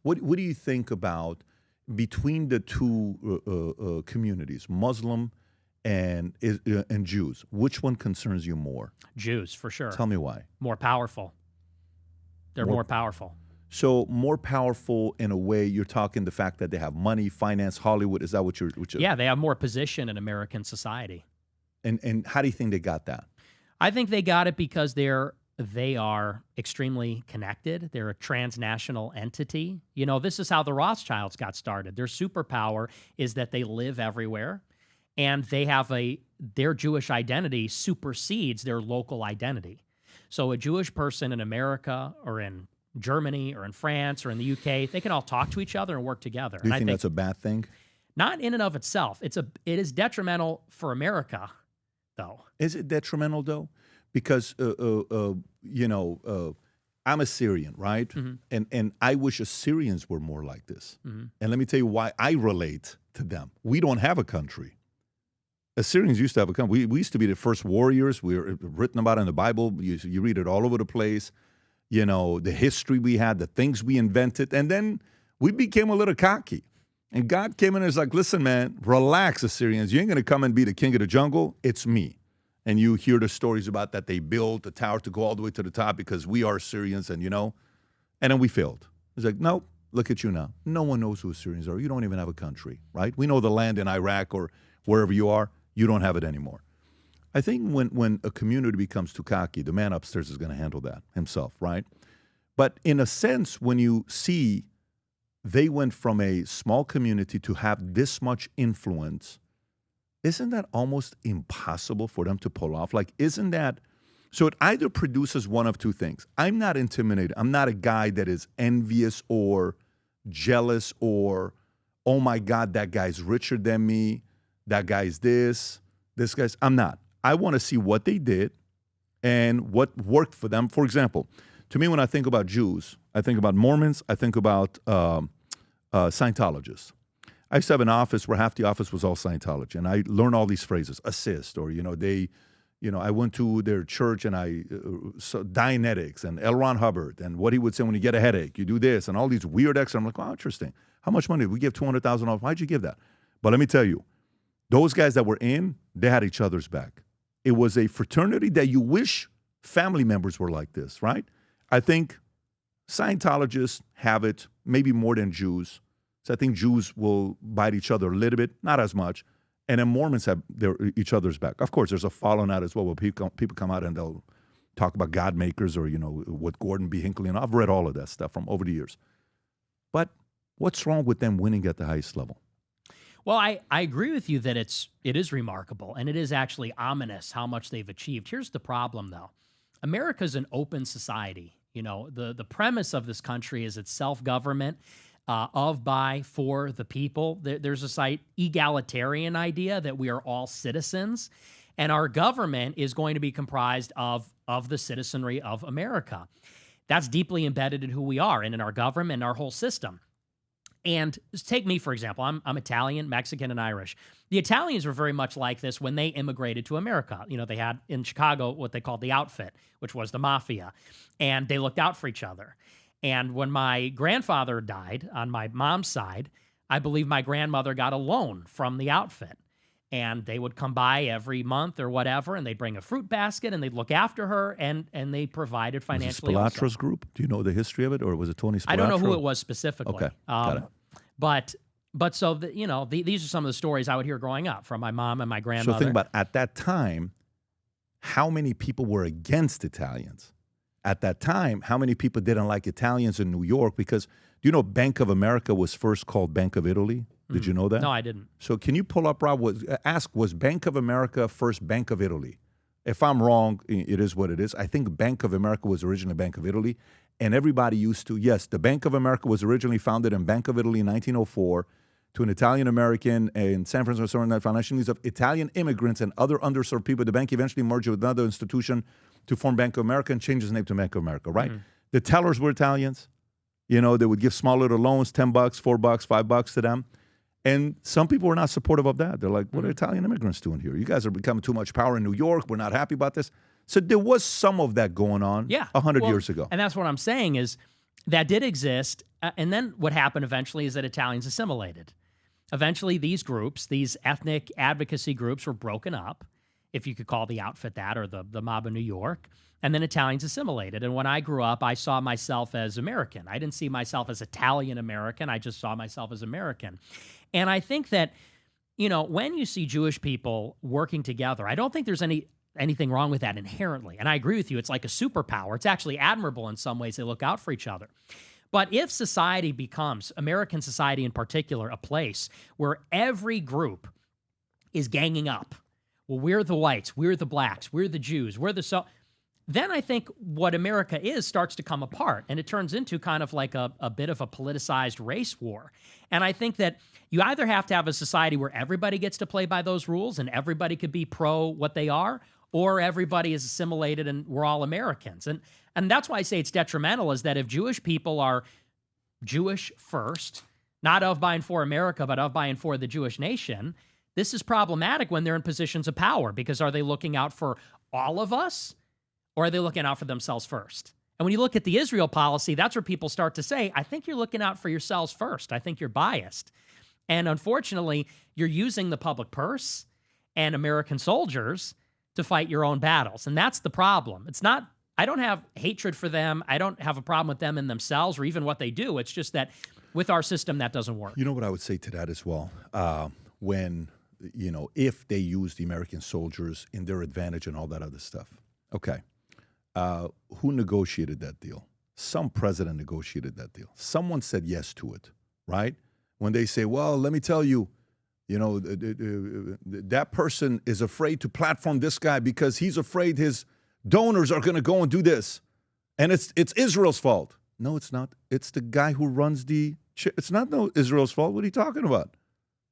What do you think about between the two communities, Muslim and Jews? Which one concerns you more? Jews, for sure. Tell me why. More powerful. They're more powerful. So more powerful in a way, you're talking the fact that they have money, finance, Hollywood. Is that what you're yeah, they have more position in American society. And how do you think they got that? I think they got it because they are extremely connected. They're a transnational entity. You know, this is how the Rothschilds got started. Their superpower is that they live everywhere, and they have their Jewish identity supersedes their local identity. So a Jewish person in America or in Germany or in France or in the UK, they can all talk to each other and work together. Do you think that's a bad thing? Not in and of itself. It is detrimental for America, though. Is it detrimental, though? Because, you know, I'm a Syrian, right? Mm-hmm. And I wish Assyrians were more like this. Mm-hmm. And let me tell you why I relate to them. We don't have a country. Assyrians used to have a country. We used to be the first warriors. We were written about in the Bible. You read it all over the place. You know, the history we had, the things we invented. And then we became a little cocky. And God came in and was like, listen, man, relax, Assyrians. You ain't going to come and be the king of the jungle. It's me. And you hear the stories about that they built a tower to go all the way to the top because we are Assyrians and, you know. And then we failed. It's like, no, look at you now. No one knows who Assyrians are. You don't even have a country, right? We know the land in Iraq or wherever you are. You don't have it anymore. I think when a community becomes too cocky, the man upstairs is going to handle that himself, right? But in a sense, when you see they went from a small community to have this much influence, isn't that almost impossible for them to pull off? Like, isn't that? So it either produces one of two things. I'm not intimidated. I'm not a guy that is envious or jealous or, oh my God, that guy's richer than me. That guy's this guy's. I'm not. I want to see what they did and what worked for them. For example, to me, when I think about Jews, I think about Mormons, I think about Scientologists. I used to have an office where half the office was all Scientology, and I learned all these phrases, assist, or, you know, I went to their church and Dianetics and L. Ron Hubbard and what he would say when you get a headache, you do this, and all these weird extras. I'm like, wow, interesting. How much money did we give? $200,000. Why'd you give that? But let me tell you, those guys that were in, they had each other's back. It was a fraternity that you wish family members were like this, right? I think Scientologists have it maybe more than Jews. So I think Jews will bite each other a little bit, not as much. And then Mormons have each other's back. Of course, there's a fallout out as well where people come out and they'll talk about God makers or, you know, what Gordon B. Hinckley, and I've read all of that stuff from over the years. But what's wrong with them winning at the highest level? Well, I agree with you that it is remarkable, and it is actually ominous how much they've achieved. Here's the problem, though. America's an open society. You know, the premise of this country is it's self-government, of, by, for the people. There's a slight egalitarian idea that we are all citizens, and our government is going to be comprised of the citizenry of America. That's deeply embedded in who we are and in our government and our whole system. And take me, for example. I'm Italian, Mexican, and Irish. The Italians were very much like this when they immigrated to America. You know, they had in Chicago what they called the outfit, which was the mafia, and they looked out for each other. And when my grandfather died on my mom's side, I believe my grandmother got a loan from the outfit. And they would come by every month or whatever, and they'd bring a fruit basket, and they'd look after her, and they provided financially. Was it Spilatra's group? Do you know the history of it, or was it Tony Spilatra? I don't know who it was specifically. Okay, got it. But so, these are some of the stories I would hear growing up from my mom and my grandmother. So think about, at that time, how many people were against Italians? At that time, how many people didn't like Italians in New York? Because, do you know Bank of America was first called Bank of Italy? Did you know that? No, I didn't. So can you pull up, Rob, was Bank of America first Bank of Italy? If I'm wrong, it is what it is. I think Bank of America was originally Bank of Italy, and everybody used to, yes, the Bank of America was originally founded in Bank of Italy in 1904 to an Italian-American in San Francisco, and the financial needs of Italian immigrants and other underserved people. The bank eventually merged with another institution to form Bank of America and changed its name to Bank of America, right? Mm-hmm. The tellers were Italians. You know, they would give small little loans, $10, $4, $5 to them. And some people were not supportive of that. They're like, what are Italian immigrants doing here? You guys are becoming too much power in New York. We're not happy about this. So there was some of that going on 100 years ago. And that's what I'm saying is that did exist. And then what happened eventually is that Italians assimilated. Eventually, these groups, these ethnic advocacy groups, were broken up, if you could call the outfit that, or the mob of New York, and then Italians assimilated. And when I grew up, I saw myself as American. I didn't see myself as Italian American. I just saw myself as American. And I think that, when you see Jewish people working together, I don't think there's anything wrong with that inherently. And I agree with you. It's like a superpower. It's actually admirable in some ways. They look out for each other. But if society becomes, American society in particular, a place where every group is ganging up, well, we're the whites, we're the blacks, we're the Jews, then I think what America is starts to come apart, and it turns into kind of like a bit of a politicized race war. And I think that you either have to have a society where everybody gets to play by those rules and everybody could be pro what they are, or everybody is assimilated and we're all Americans. And that's why I say it's detrimental, is that if Jewish people are Jewish first, not of, by, and for America, but of, by, and for the Jewish nation, this is problematic when they're in positions of power, because are they looking out for all of us, or are they looking out for themselves first? And when you look at the Israel policy, that's where people start to say, I think you're looking out for yourselves first. I think you're biased. And unfortunately, you're using the public purse and American soldiers to fight your own battles. And that's the problem. It's not, I don't have hatred for them. I don't have a problem with them in themselves or even what they do. It's just that with our system, that doesn't work. You know what I would say to that as well? If they use the American soldiers in their advantage and all that other stuff. Okay. Who negotiated that deal? Some president negotiated that deal. Someone said yes to it, right? When they say, well, let me tell you, that person is afraid to platform this guy because he's afraid his donors are going to go and do this. And it's Israel's fault. No, it's not. It's the guy who runs it's not Israel's fault. What are you talking about?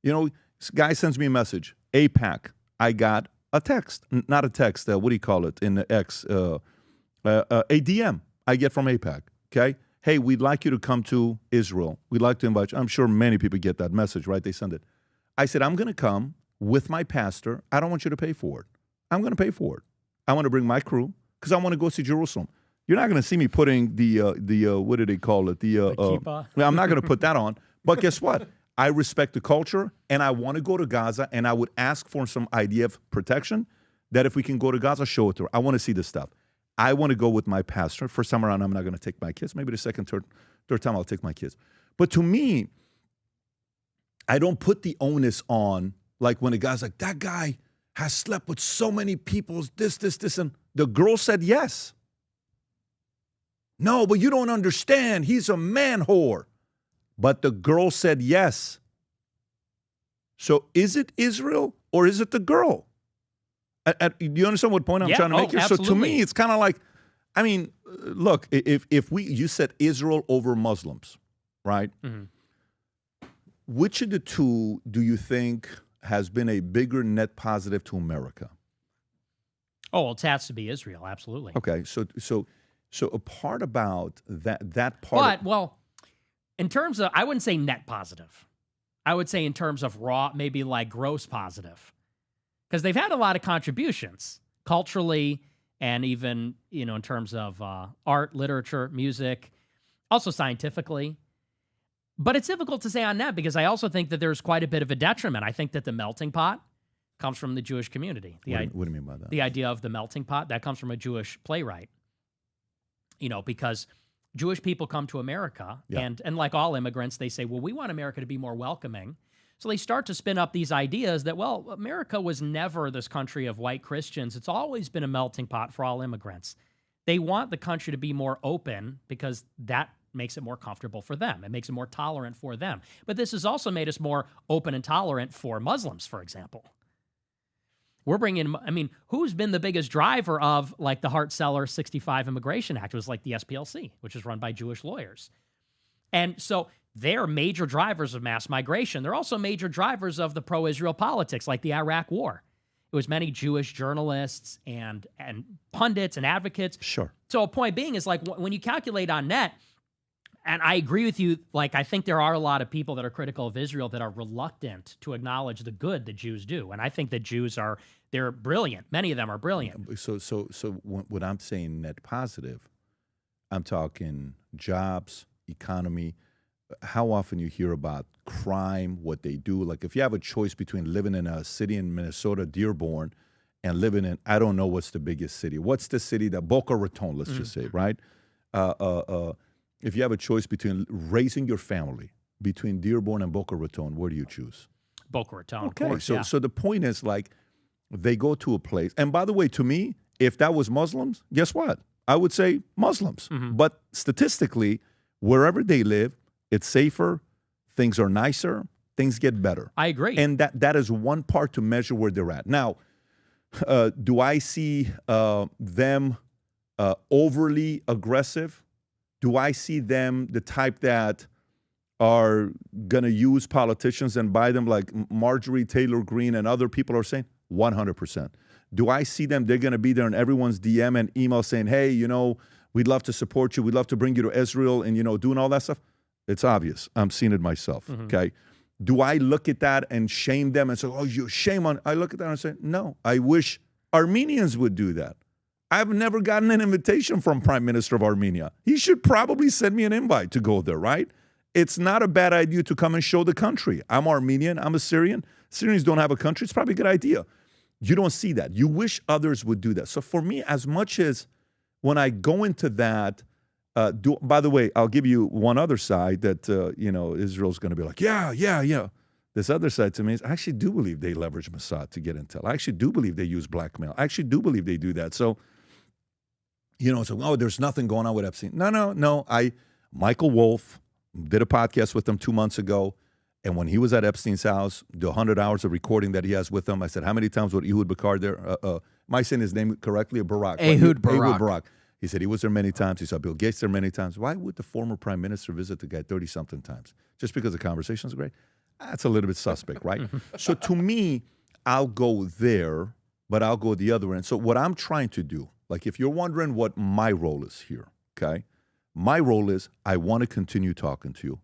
This guy sends me a message, AIPAC. I got a text, not a text, what do you call it in the X? A DM I get from AIPAC, okay? Hey, we'd like you to come to Israel. We'd like to invite you. I'm sure many people get that message, right? They send it. I said, I'm going to come with my pastor. I don't want you to pay for it. I'm going to pay for it. I want to bring my crew because I want to go see Jerusalem. You're not going to see me putting the what do they call it? The kippah. I'm not going to put that on. But guess what? I respect the culture, and I want to go to Gaza, and I would ask for some idea of protection, that if we can go to Gaza, show it to her. I want to see this stuff. I want to go with my pastor. First time around, I'm not going to take my kids. Maybe the second, third time, I'll take my kids. But to me, I don't put the onus on, like when a guy's like, that guy has slept with so many people, this, and the girl said yes. No, but you don't understand. He's a man whore. But the girl said yes. So is it Israel or is it the girl? Do you understand what point I'm trying to make here? Absolutely. So to me, it's kind of like, look, if you said Israel over Muslims, right? Mm-hmm. Which of the two do you think has been a bigger net positive to America? Oh, well, it has to be Israel, absolutely. Okay, so a part about that part. But, in terms of, I wouldn't say net positive. I would say in terms of raw, maybe like gross positive. Because they've had a lot of contributions culturally and even, in terms of art, literature, music, also scientifically. But it's difficult to say on that because I also think that there's quite a bit of a detriment. I think that the melting pot comes from the Jewish community. What do you mean by that? The idea of the melting pot, that comes from a Jewish playwright. Because Jewish people come to America, and like all immigrants, they say, well, we want America to be more welcoming. So they start to spin up these ideas that, well, America was never this country of white Christians. It's always been a melting pot for all immigrants. They want the country to be more open because that makes it more comfortable for them. It makes it more tolerant for them. But this has also made us more open and tolerant for Muslims, for example. We're bringing, who's been the biggest driver of like the Hart-Celler 65 Immigration Act? It was like the SPLC, which is run by Jewish lawyers. And so they're major drivers of mass migration. They're also major drivers of the pro-Israel politics, like the Iraq War. It was many Jewish journalists and pundits and advocates. Sure. So a point being is like when you calculate on net, and I agree with you, like I think there are a lot of people that are critical of Israel that are reluctant to acknowledge the good that Jews do. And I think that they're brilliant. Many of them are brilliant. So when I'm saying net positive, I'm talking jobs, economy, how often you hear about crime, what they do. Like if you have a choice between living in a city in Minnesota, Dearborn, and living in, I don't know what's the biggest city. What's the city that, Boca Raton, let's just say, right? If you have a choice between raising your family between Dearborn and Boca Raton, where do you choose? Boca Raton, Okay, of course, so the point is, like, they go to a place. And by the way, to me, if that was Muslims, guess what? I would say Muslims. But statistically, wherever they live, it's safer, things are nicer, things get better. I agree. And that is one part to measure where they're at. Now, do I see them overly aggressive? Do I see them the type that are going to use politicians and buy them like Marjorie Taylor Greene and other people are saying? 100%. Do I see them, they're going to be there in everyone's DM and email saying, hey, we'd love to support you. We'd love to bring you to Israel and, doing all that stuff? It's obvious. I'm seeing it myself, okay? Do I look at that and shame them and say, oh, you shame on? I look at that and say, no, I wish Armenians would do that. I've never gotten an invitation from Prime Minister of Armenia. He should probably send me an invite to go there, right? It's not a bad idea to come and show the country. I'm Armenian. I'm a Syrian. Syrians don't have a country. It's probably a good idea. You don't see that. You wish others would do that. So for me, as much as when I go into that, by the way, I'll give you one other side that, Israel's going to be like, yeah. This other side to me is I actually do believe they leverage Mossad to get intel. I actually do believe they use blackmail. I actually do believe they do that. So, there's nothing going on with Epstein. No. Michael Wolff did a podcast with him 2 months ago. And when he was at Epstein's house, the 100 hours of recording that he has with him, I said, how many times was Ehud Barak there? Am I saying his name correctly? Or Barak? Ehud Barak. Ehud Barak. He said he was there many times. He saw Bill Gates there many times. Why would the former prime minister visit the guy 30-something times? Just because the conversations are great? That's a little bit suspect, right? So to me, I'll go there, but I'll go the other end. So what I'm trying to do, like if you're wondering what my role is here, okay? My role is I want to continue talking to you.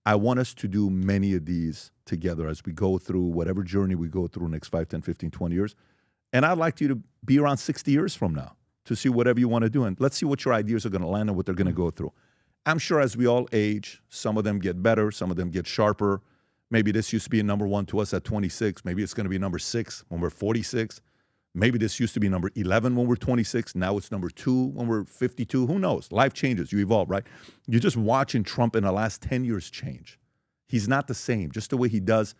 I want us to do many of these together as we go through whatever journey we go through next 5, 10, 15, 20 years. And I'd like you to be around 60 years from now to see whatever you want to do. And let's see what your ideas are going to land on, what they're going to go through. I'm sure as we all age, some of them get better, some of them get sharper. Maybe this used to be a number 1 to us at 26. Maybe it's going to be number 6 when we're 46. Maybe this used to be number 11 when we're 26. Now it's number 2 when we're 52. Who knows? Life changes. You evolve, right? You're just watching Trump in the last 10 years change. He's not the same. Just the way he does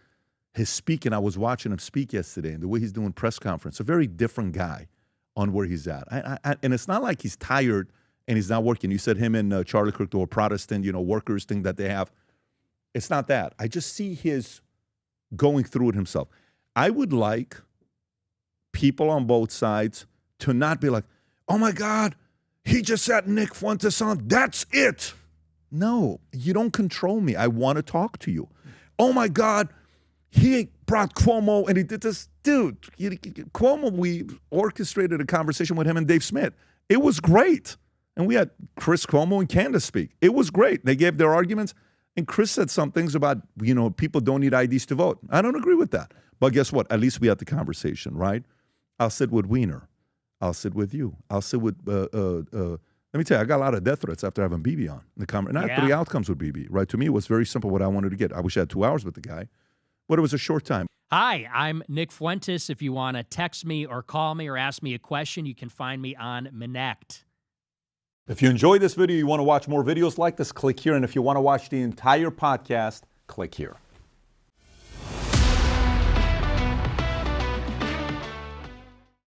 his speaking. I was watching him speak yesterday, and the way he's doing press conference. A very different guy on where he's at. And it's not like he's tired and he's not working. You said him and Charlie Kirk, the Protestant, workers thing that they have. It's not that. I just see his going through it himself. I would like people on both sides to not be like, oh my God, he just had Nick Fuentes on. That's it. No, you don't control me. I want to talk to you. Oh my God, he brought Cuomo and he did this. Dude, Cuomo, we orchestrated a conversation with him and Dave Smith. It was great. And we had Chris Cuomo and Candace speak. It was great. They gave their arguments. And Chris said some things about, people don't need IDs to vote. I don't agree with that. But guess what? At least we had the conversation, right? I'll sit with Wiener. I'll sit with you. I'll sit with, let me tell you, I got a lot of death threats after having BB on. And I had 3 outcomes with BB, right? To me, it was very simple what I wanted to get. I wish I had 2 hours with the guy, but it was a short time. Hi, I'm Nick Fuentes. If you want to text me or call me or ask me a question, you can find me on Minect. If you enjoyed this video, you want to watch more videos like this, click here. And if you want to watch the entire podcast, click here.